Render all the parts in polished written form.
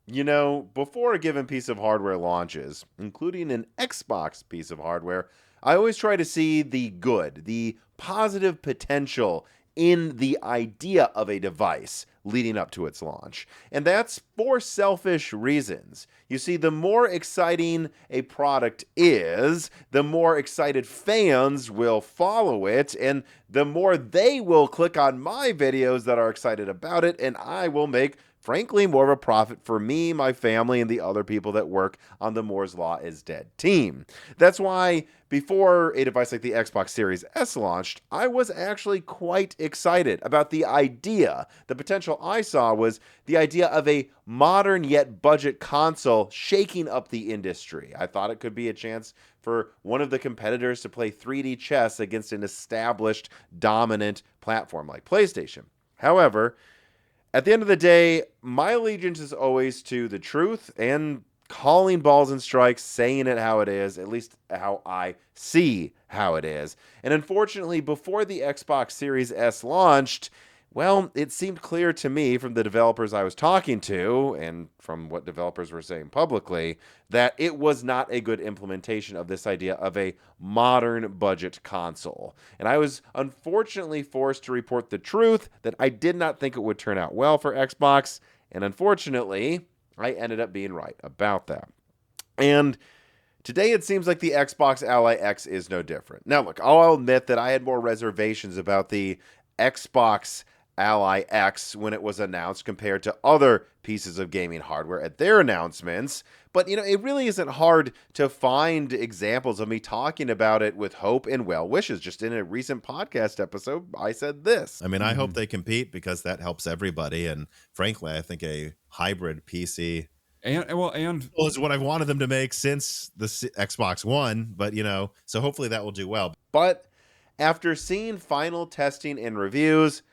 Before a given piece of hardware launches, including an Xbox piece of hardware, I always try to see the good, the positive potential in the idea of a device leading up to its launch. And that's for selfish reasons. You see, the more exciting a product is, the more excited fans will follow it, and the more they will click on my videos that are excited about it, and I will make frankly, more of a profit for me, my family, and the other people that work on the Moore's Law is Dead team. That's why before a device like the Xbox Series S launched, I was actually quite excited about the idea. The potential I saw was the idea of a modern yet budget console shaking up the industry. I thought it could be a chance for one of the competitors to play 3D chess against an established, dominant platform like PlayStation. However, at the end of the day, my allegiance is always to the truth and calling balls and strikes, saying it how it is, at least how I see how it is. And unfortunately, before the Xbox Series S launched, well, it seemed clear to me from the developers I was talking to and from what developers were saying publicly that it was not a good implementation of this idea of a modern budget console. And I was unfortunately forced to report the truth that I did not think it would turn out well for Xbox. And unfortunately, I ended up being right about that. And today, it seems like the Xbox Ally X is no different. Now, look, I'll admit that I had more reservations about the Xbox Ally X when it was announced compared to other pieces of gaming hardware at their announcements. But, it really isn't hard to find examples of me talking about it with hope and well wishes. Just in a recent podcast episode, I said this. I mean, I hope they compete because that helps everybody. And frankly, I think a hybrid PC is what I've wanted them to make since the Xbox One. But, so hopefully that will do well. But after seeing final testing and reviews,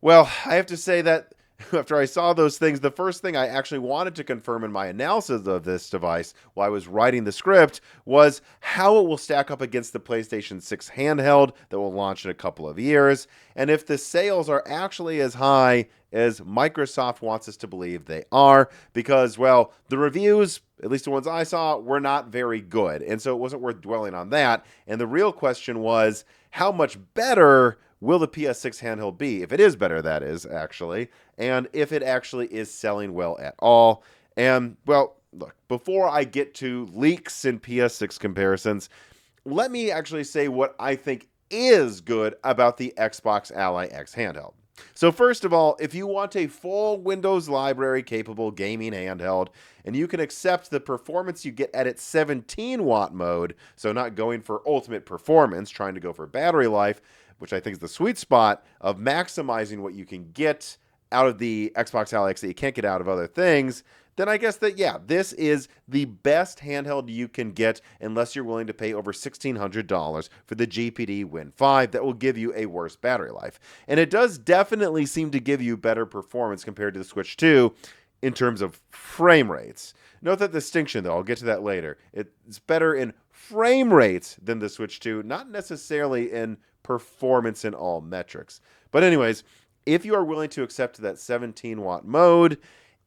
well, I have to say that after I saw those things, the first thing I actually wanted to confirm in my analysis of this device while I was writing the script was how it will stack up against the PlayStation 6 handheld that will launch in a couple of years, and if the sales are actually as high as Microsoft wants us to believe they are, because, well, the reviews, at least the ones I saw, were not very good, and so it wasn't worth dwelling on that. And the real question was, how much better will the PS6 handheld be? If it is better, that is, actually, and if it actually is selling well at all. And, well, look, before I get to leaks and PS6 comparisons, let me actually say what I think is good about the Xbox Ally X handheld. So first of all, if you want a full Windows library capable gaming handheld, and you can accept the performance you get at its 17 watt mode, so not going for ultimate performance, trying to go for battery life, which I think is the sweet spot of maximizing what you can get out of the Xbox Ally X that you can't get out of other things, then I guess that, yeah, this is the best handheld you can get unless you're willing to pay over $1,600 for the GPD Win 5 that will give you a worse battery life. And it does definitely seem to give you better performance compared to the Switch 2 in terms of frame rates. Note that distinction, though. I'll get to that later. It's better in frame rates than the Switch 2, not necessarily in performance in all metrics. But anyways, if you are willing to accept that 17 watt mode,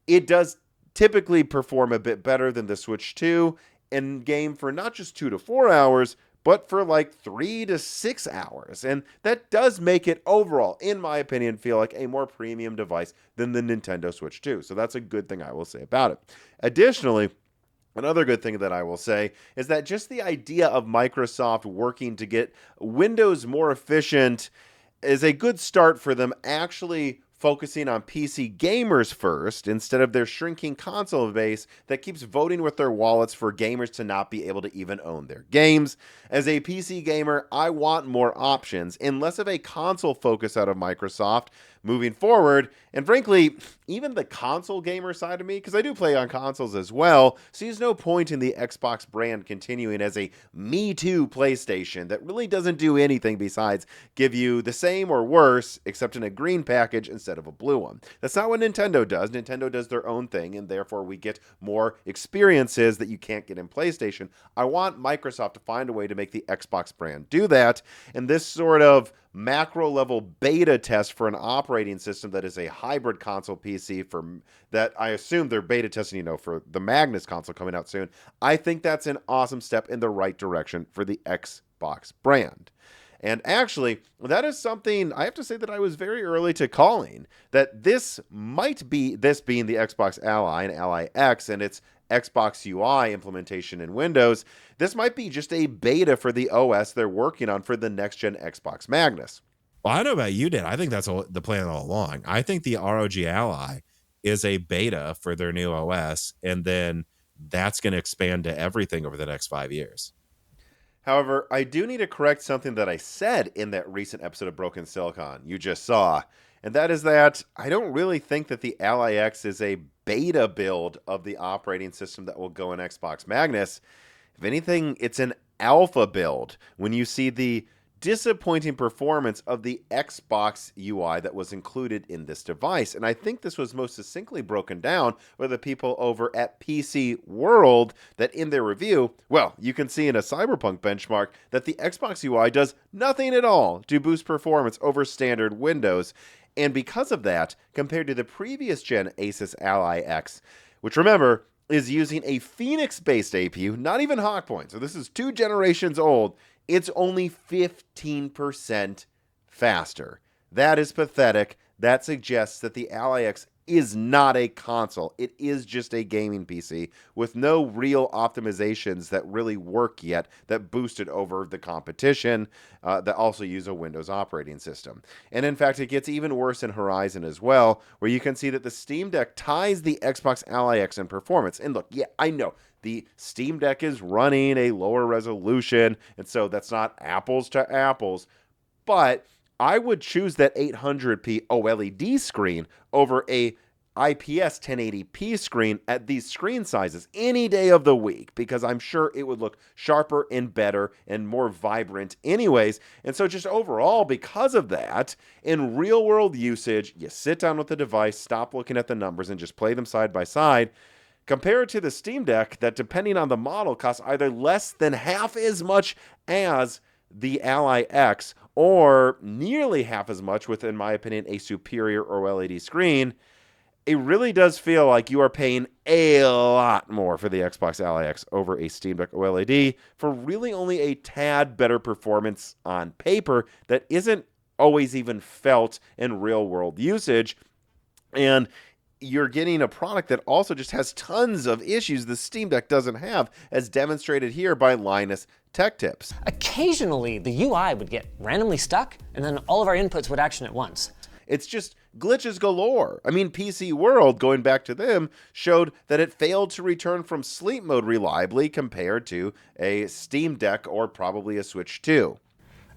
it does typically perform a bit better than the Switch 2 and game for not just 2 to 4 hours, but for like 3 to 6 hours. And that does make it overall, in my opinion, feel like a more premium device than the Nintendo Switch 2. So that's a good thing I will say about it. Additionally, another good thing that I will say is that just the idea of Microsoft working to get Windows more efficient is a good start for them actually focusing on PC gamers first instead of their shrinking console base that keeps voting with their wallets for gamers to not be able to even own their games. As a PC gamer, I want more options and less of a console focus out of Microsoft moving forward. And frankly, even the console gamer side of me, because I do play on consoles as well, sees no point in the Xbox brand continuing as a Me Too PlayStation that really doesn't do anything besides give you the same or worse, except in a green package instead of a blue one. That's not what Nintendo does. Nintendo does their own thing, and therefore we get more experiences that you can't get in PlayStation. I want Microsoft to find a way to make the Xbox brand do that, and this sort of macro level beta test for an operating system that is a hybrid console PC that I assume they're beta testing, for the Magnus console coming out soon. I think that's an awesome step in the right direction for the Xbox brand. And actually, that is something I have to say that I was very early to calling, that this being the Xbox Ally and Ally X and its Xbox UI implementation in Windows, this might be just a beta for the OS they're working on for the next-gen Xbox Magnus. Well, I don't know about you, Dan. I think that's the plan all along. I think the ROG Ally is a beta for their new OS, and then that's going to expand to everything over the next 5 years. However, I do need to correct something that I said in that recent episode of Broken Silicon you just saw, and that is that I don't really think that the Ally X is a beta build of the operating system that will go in Xbox Magnus. If anything, it's an alpha build. When you see the disappointing performance of the Xbox UI that was included in this device. And I think this was most succinctly broken down by the people over at PC World that in their review, well, you can see in a Cyberpunk benchmark that the Xbox UI does nothing at all to boost performance over standard Windows. And because of that, compared to the previous gen Asus Ally X, which remember is using a Phoenix-based APU, not even Hawkpoint, so this is 2 generations old, it's only 15% faster. That is pathetic. That suggests that the Ally X is not a console. It is just a gaming PC with no real optimizations that really work yet that boost it over the competition that also use a Windows operating system. And in fact, it gets even worse in Horizon as well, where you can see that the Steam Deck ties the Xbox Ally X in performance. And look, yeah, I know the Steam Deck is running a lower resolution, and so that's not apples to apples, but I would choose that 800p OLED screen over a IPS 1080p screen at these screen sizes any day of the week, because I'm sure it would look sharper and better and more vibrant anyways. And so just overall, because of that, in real world usage, you sit down with the device, stop looking at the numbers, and just play them side by side. Compared to the Steam Deck, that depending on the model costs either less than half as much as the Ally X, or nearly half as much with, in my opinion, a superior OLED screen, it really does feel like you are paying a lot more for the Xbox Ally X over a Steam Deck OLED for really only a tad better performance on paper that isn't always even felt in real-world usage. And you're getting a product that also just has tons of issues the Steam Deck doesn't have, as demonstrated here by Linus Tech Tips. Occasionally, the UI would get randomly stuck, and then all of our inputs would action at once. It's just glitches galore. I mean, PC World, going back to them, showed that it failed to return from sleep mode reliably compared to a Steam Deck or probably a Switch 2.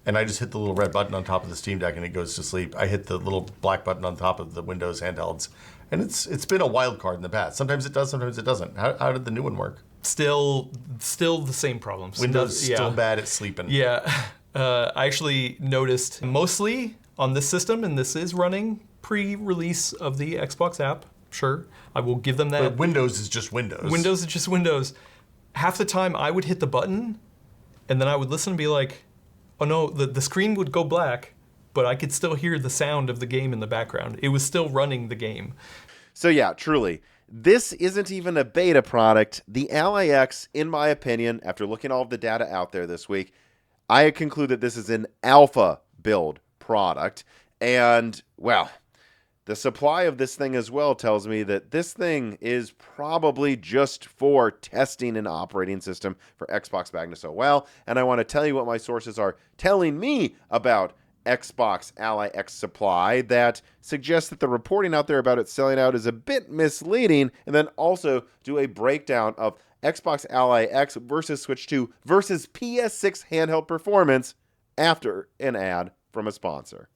And I just hit the little red button on top of the Steam Deck and it goes to sleep. I hit the little black button on top of the Windows handhelds. And it's been a wild card in the past. Sometimes it does, sometimes it doesn't. How did the new one work? Still the same problems. Windows still bad at sleeping. Yeah. I actually noticed mostly on this system, and this is running pre-release of the Xbox app. Sure, I will give them that. But Windows is just Windows. Windows is just Windows. Half the time I would hit the button, and then I would listen and be like, oh no, the screen would go black, but I could still hear the sound of the game in the background. It was still running the game. So yeah, truly, this isn't even a beta product. The Ally X, in my opinion, after looking at all of the data out there this week, I conclude that this is an alpha build product. And, well, the supply of this thing as well tells me that this thing is probably just for testing an operating system for Xbox Magnus OL. And I want to tell you what my sources are telling me about Xbox Ally X supply that suggests that the reporting out there about it selling out is a bit misleading, and then also do a breakdown of Xbox Ally X versus Switch 2 versus PS6 Handheld Performance after an ad from a sponsor.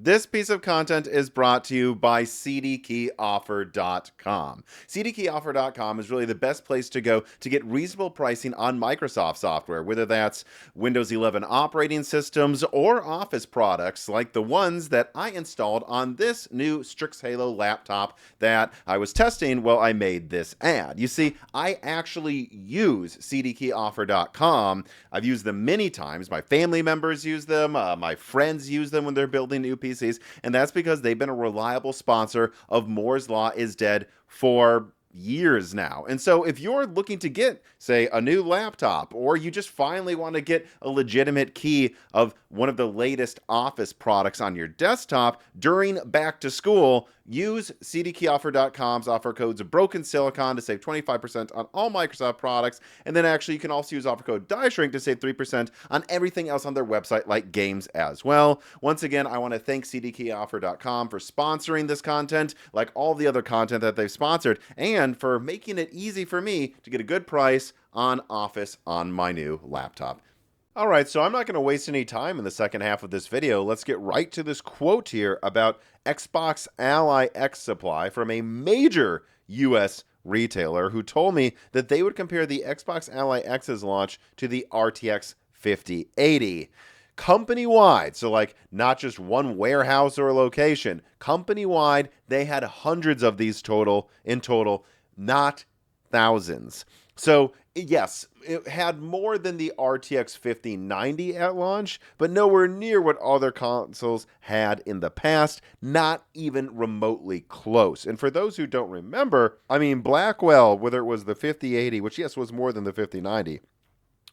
This piece of content is brought to you by CDkeyoffer.com. CDkeyoffer.com is really the best place to go to get reasonable pricing on Microsoft software, whether that's Windows 11 operating systems or Office products like the ones that I installed on this new Strix Halo laptop that I was testing while I made this ad. You see, I actually use CDkeyoffer.com. I've used them many times. My family members use them. My friends use them when they're building new PCs, and that's because they've been a reliable sponsor of Moore's Law is Dead for years now. And so if you're looking to get, say, a new laptop, or you just finally want to get a legitimate key of one of the latest Office products on your desktop during back to school, use CDkeyoffer.com's offer codes of Broken Silicon to save 25% on all Microsoft products. And then actually you can also use offer code DieShrink to save 3% on everything else on their website, like games as well. Once again, I want to thank CDkeyoffer.com for sponsoring this content, like all the other content that they've sponsored, and for making it easy for me to get a good price on Office on my new laptop. All right, so I'm not going to waste any time in the second half of this video. Let's get right to this quote here about Xbox Ally X supply from a major U.S. retailer who told me that they would compare the Xbox Ally X's launch to the RTX 5080. Company-wide, so like not just one warehouse or location, company-wide, they had hundreds of these in total, not thousands. So yes, it had more than the RTX 5090 at launch, but nowhere near what other consoles had in the past, not even remotely close. And for those who don't remember, I mean, Blackwell, whether it was the 5080, which yes was more than the 5090,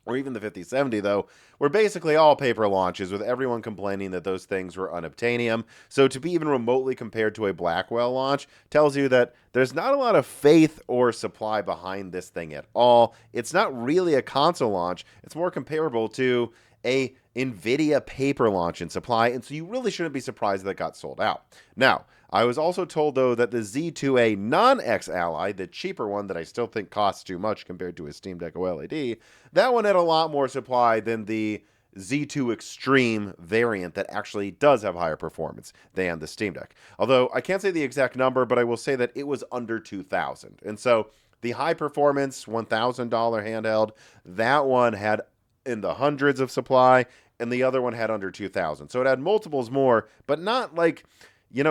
or even the 5070, though, were basically all paper launches, with everyone complaining that those things were unobtainium. So to be even remotely compared to a Blackwell launch tells you that there's not a lot of faith or supply behind this thing at all. It's not really a console launch. It's more comparable to a NVIDIA paper launch in supply, and so you really shouldn't be surprised that it got sold out. Now, I was also told, though, that the Z2A non-X Ally, the cheaper one that I still think costs too much compared to a Steam Deck OLED, that one had a lot more supply than the Z2 Extreme variant that actually does have higher performance than the Steam Deck. Although I can't say the exact number, but I will say that it was under 2,000. And so the high performance $1,000 handheld, that one had in the hundreds of supply, and the other one had under 2,000. So it had multiples more, but not like,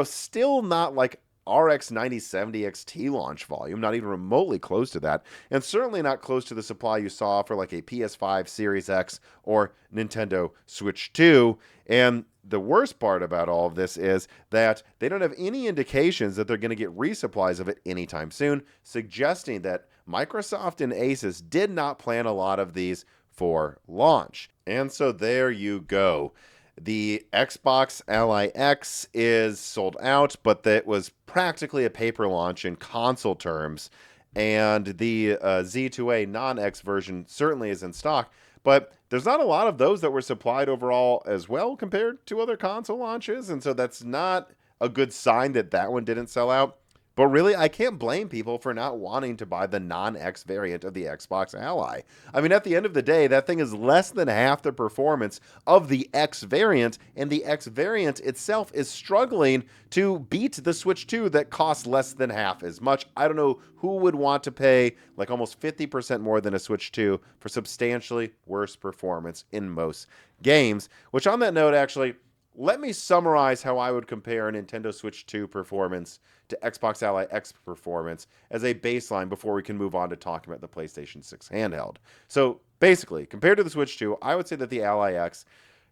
still not like RX 9070 XT launch volume, not even remotely close to that, and certainly not close to the supply you saw for like a PS5 Series X or Nintendo Switch 2. And the worst part about all of this is that they don't have any indications that they're going to get resupplies of it anytime soon, suggesting that Microsoft and Asus did not plan a lot of these for launch. And so there you go. The Xbox Ally X is sold out, but that was practically a paper launch in console terms. And the Z2A non-X version certainly is in stock, but there's not a lot of those that were supplied overall as well compared to other console launches. And so that's not a good sign that that one didn't sell out. But really, I can't blame people for not wanting to buy the non-X variant of the Xbox Ally. I mean, at the end of the day, that thing is less than half the performance of the X variant, and the X variant itself is struggling to beat the Switch 2 that costs less than half as much. I don't know who would want to pay like almost 50% more than a Switch 2 for substantially worse performance in most games. Which, on that note, actually, let me summarize how I would compare a Nintendo Switch 2 performance to Xbox Ally X performance as a baseline before we can move on to talking about the PlayStation 6 handheld. So basically, compared to the Switch 2, I would say that the Ally X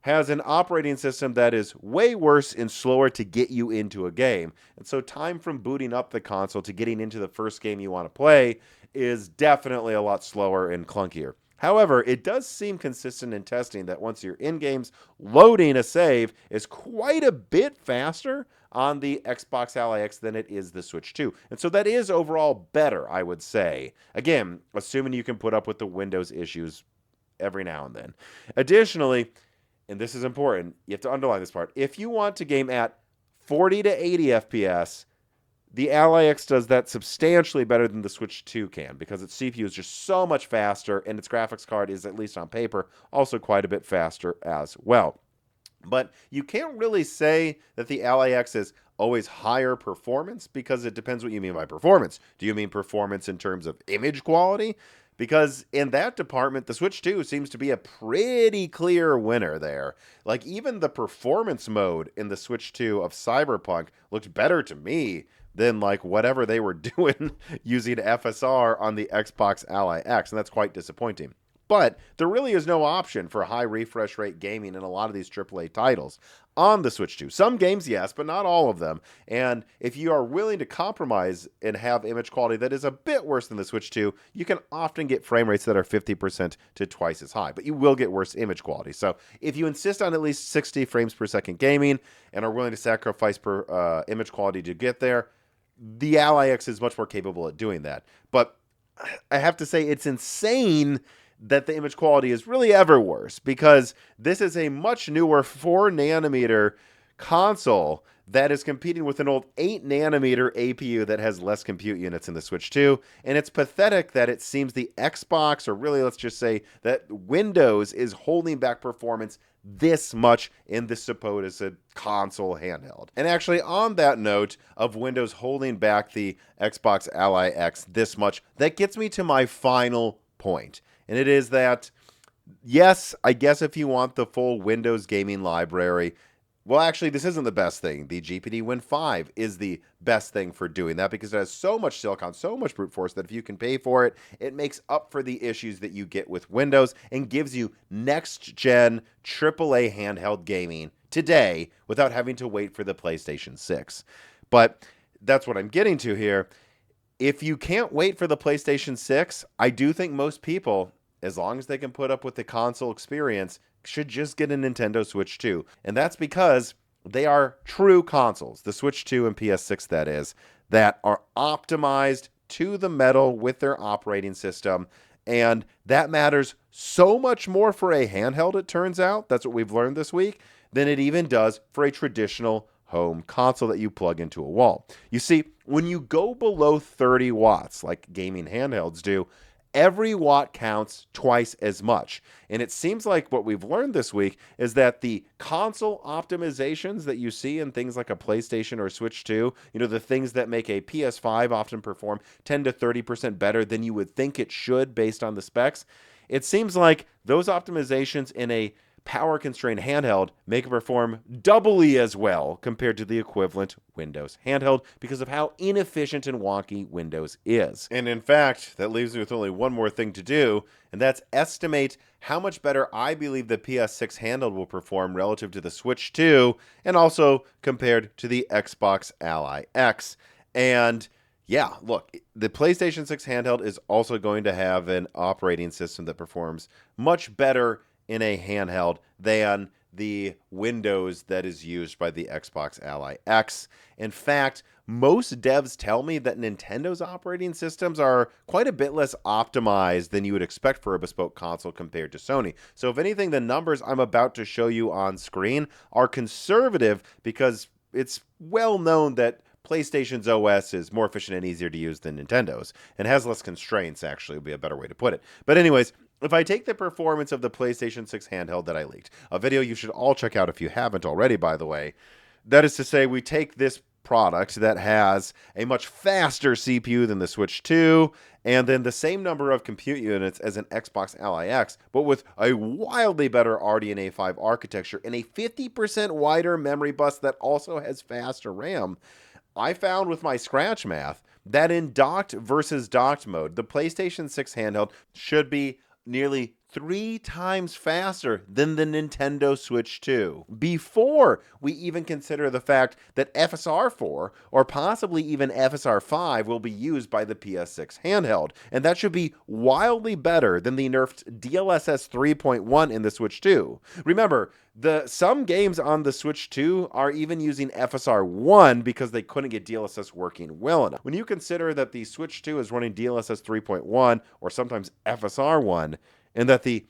has an operating system that is way worse and slower to get you into a game. And so time from booting up the console to getting into the first game you want to play is definitely a lot slower and clunkier. However, it does seem consistent in testing that once you're in games, loading a save is quite a bit faster on the Xbox Ally X than it is the Switch 2. And so that is overall better, I would say. Again, assuming you can put up with the Windows issues every now and then. Additionally, and this is important, you have to underline this part, if you want to game at 40 to 80 FPS, the Ally X does that substantially better than the Switch 2 can, because its CPU is just so much faster, and its graphics card is, at least on paper, also quite a bit faster as well. But you can't really say that the Ally X is always higher performance because it depends what you mean by performance. Do you mean performance in terms of image quality? Because in that department, the Switch 2 seems to be a pretty clear winner there. Like, even the performance mode in the Switch 2 of Cyberpunk looked better to me than, like, whatever they were doing using FSR on the Xbox Ally X, and that's quite disappointing. But there really is no option for high refresh rate gaming in a lot of these AAA titles on the Switch 2. Some games, yes, but not all of them. And if you are willing to compromise and have image quality that is a bit worse than the Switch 2, you can often get frame rates that are 50% to twice as high, but you will get worse image quality. So if you insist on at least 60 frames per second gaming and are willing to sacrifice per image quality to get there, the Ally X is much more capable at doing that. But I have to say, it's insane that the image quality is really ever worse, because this is a much newer 4 nanometer console that is competing with an old 8 nanometer APU that has less compute units in the Switch 2. And it's pathetic that it seems the Xbox, or really let's just say that Windows, is holding back performance this much in the supposed console handheld. And actually, on that note of Windows holding back the Xbox Ally X this much, that gets me to my final point. And it is that, yes, I guess if you want the full Windows gaming library, well, actually, this isn't the best thing. The GPD Win 5 is the best thing for doing that, because it has so much silicon, so much brute force, that if you can pay for it, it makes up for the issues that you get with Windows and gives you next-gen AAA handheld gaming today without having to wait for the PlayStation 6. But that's what I'm getting to here. If you can't wait for the PlayStation 6, I do think most people, as long as they can put up with the console experience, should just get a Nintendo Switch 2. And that's because they are true consoles, the Switch 2 and PS6 that is, that are optimized to the metal with their operating system. And that matters so much more for a handheld, it turns out, that's what we've learned this week, than it even does for a traditional home console that you plug into a wall. You see, when you go below 30 watts, like gaming handhelds do, every watt counts twice as much. And it seems like what we've learned this week is that the console optimizations that you see in things like a PlayStation or Switch 2, the things that make a PS5 often perform 10 to 30% better than you would think it should based on the specs, it seems like those optimizations in a power-constrained handheld make it perform doubly as well compared to the equivalent Windows handheld because of how inefficient and wonky Windows is. And in fact, that leaves me with only one more thing to do, and that's estimate how much better I believe the PS6 handheld will perform relative to the Switch 2, and also compared to the Xbox Ally X. And yeah, look, the PlayStation 6 handheld is also going to have an operating system that performs much better in a handheld than the Windows that is used by the Xbox Ally X. In fact, most devs tell me that Nintendo's operating systems are quite a bit less optimized than you would expect for a bespoke console compared to Sony. So if anything, the numbers I'm about to show you on screen are conservative because it's well known that PlayStation's OS is more efficient and easier to use than Nintendo's, and has less constraints, actually, would be a better way to put it. But anyways, if I take the performance of the PlayStation 6 handheld that I leaked, a video you should all check out if you haven't already, by the way, that is to say, we take this product that has a much faster CPU than the Switch 2, and then the same number of compute units as an Xbox Ally X, but with a wildly better RDNA 5 architecture and a 50% wider memory bus that also has faster RAM. I found with my scratch math that in docked versus docked mode, the PlayStation 6 handheld should be nearly 3 times faster than the Nintendo Switch 2, before we even consider the fact that FSR 4 or possibly even FSR 5 will be used by the PS6 handheld, and that should be wildly better than the nerfed DLSS 3.1 in the Switch 2. Remember, some games on the Switch 2 are even using FSR 1 because they couldn't get DLSS working well enough. When you consider that the Switch 2 is running DLSS 3.1 or sometimes FSR 1, and that the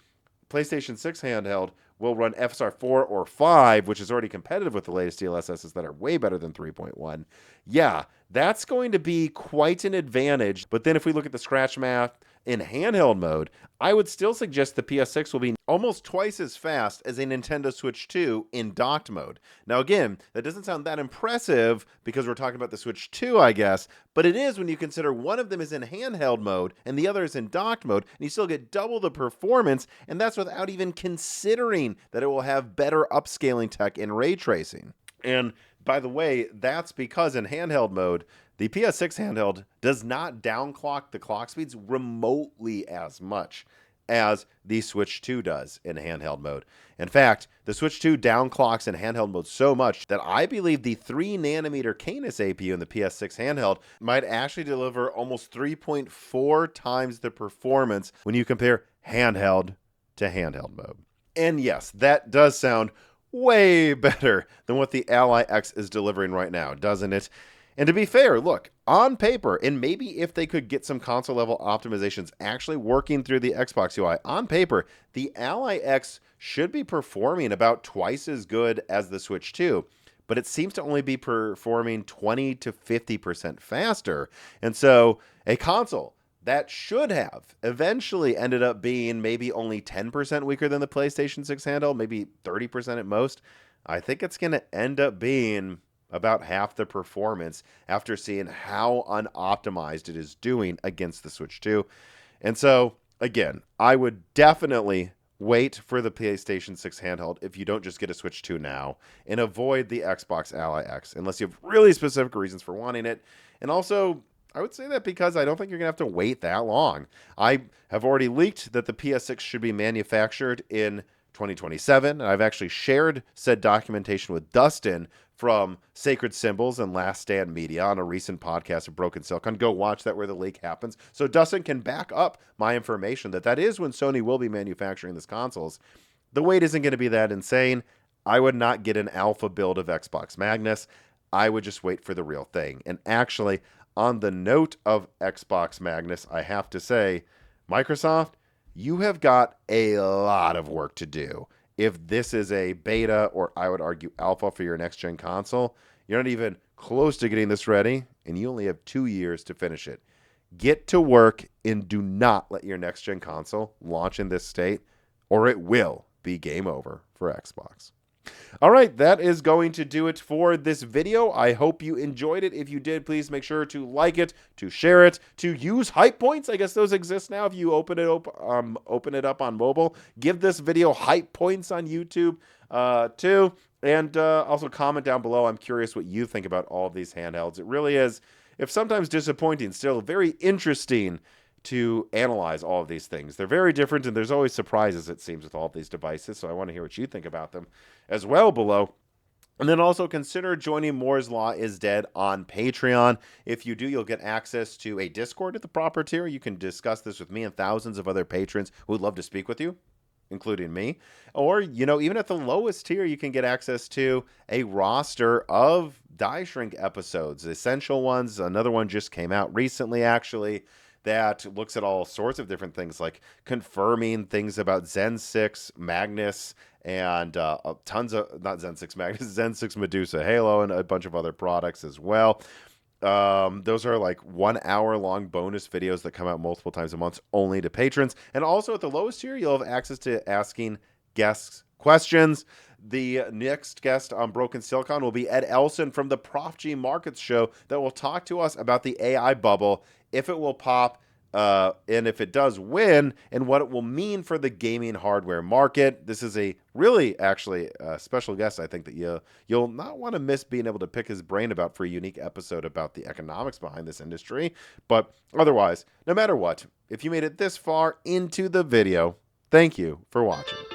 PlayStation 6 handheld will run FSR 4 or 5, which is already competitive with the latest DLSSs that are way better than 3.1. Yeah, that's going to be quite an advantage. But then if we look at the scratch math in handheld mode, I would still suggest the PS6 will be almost twice as fast as a Nintendo Switch 2 in docked mode. Now again, that doesn't sound that impressive because we're talking about the Switch 2, I guess, but it is when you consider one of them is in handheld mode and the other is in docked mode, and you still get double the performance, and that's without even considering that it will have better upscaling tech in ray tracing. And by the way, that's because in handheld mode, the PS6 handheld does not downclock the clock speeds remotely as much as the Switch 2 does in handheld mode. In fact, the Switch 2 downclocks in handheld mode so much that I believe the 3nm Canis APU in the PS6 handheld might actually deliver almost 3.4 times the performance when you compare handheld to handheld mode. And yes, that does sound way better than what the Ally X is delivering right now, doesn't it? And to be fair, look, on paper, and maybe if they could get some console level optimizations actually working through the Xbox UI, on paper, the Ally X should be performing about twice as good as the Switch 2, but it seems to only be performing 20 to 50% faster. And so a console that should have eventually ended up being maybe only 10% weaker than the PlayStation 6 handheld, maybe 30% at most, I think it's going to end up being about half the performance after seeing how unoptimized it is doing against the Switch 2. And so, again, I would definitely wait for the PlayStation 6 handheld if you don't just get a Switch 2 now, and avoid the Xbox Ally X unless you have really specific reasons for wanting it. And also, I would say that because I don't think you're going to have to wait that long. I have already leaked that the PS6 should be manufactured in 2027, and I've actually shared said documentation with Dustin from Sacred Symbols and Last Stand Media on a recent podcast of Broken Silicon. Go watch that where the leak happens. So Dustin can back up my information that is when Sony will be manufacturing these consoles. The wait isn't going to be that insane. I would not get an alpha build of Xbox Magnus. I would just wait for the real thing. And actually, on the note of Xbox Magnus, I have to say, Microsoft, you have got a lot of work to do. If this is a beta, or I would argue alpha for your next-gen console, you're not even close to getting this ready, and you only have 2 years to finish it. Get to work and do not let your next-gen console launch in this state, or it will be game over for Xbox. All right, that is going to do it for this video. I hope you enjoyed it. If you did, please make sure to like it, to share it, to use hype points. I guess those exist now if you open it up on mobile. Give this video hype points on YouTube too. And also comment down below. I'm curious what you think about all of these handhelds. It really is, if sometimes disappointing, still very interesting to analyze all of these things. They're very different, and there's always surprises, it seems, with all of these devices, so I want to hear what you think about them as well below. And then also consider joining Moore's Law is Dead on Patreon. If you do, you'll get access to a Discord at the proper tier. You can discuss this with me and thousands of other patrons who would love to speak with you, including me. Or, even at the lowest tier, you can get access to a roster of Die Shrink episodes, essential ones. Another one just came out recently, actually, that looks at all sorts of different things, like confirming things about Zen 6 Magnus and tons of, not Zen 6 Magnus, Zen 6 Medusa Halo, and a bunch of other products as well. Those are like 1 hour long bonus videos that come out multiple times a month only to patrons. And also at the lowest tier, you'll have access to asking guests questions. The next guest on Broken Silicon will be Ed Elson from the Prof G Markets Show that will talk to us about the AI bubble, if it will pop, and if it does win, and what it will mean for the gaming hardware market. This is a really, actually, special guest, I think, that you'll not want to miss being able to pick his brain about for a unique episode about the economics behind this industry. But otherwise, no matter what, if you made it this far into the video, thank you for watching.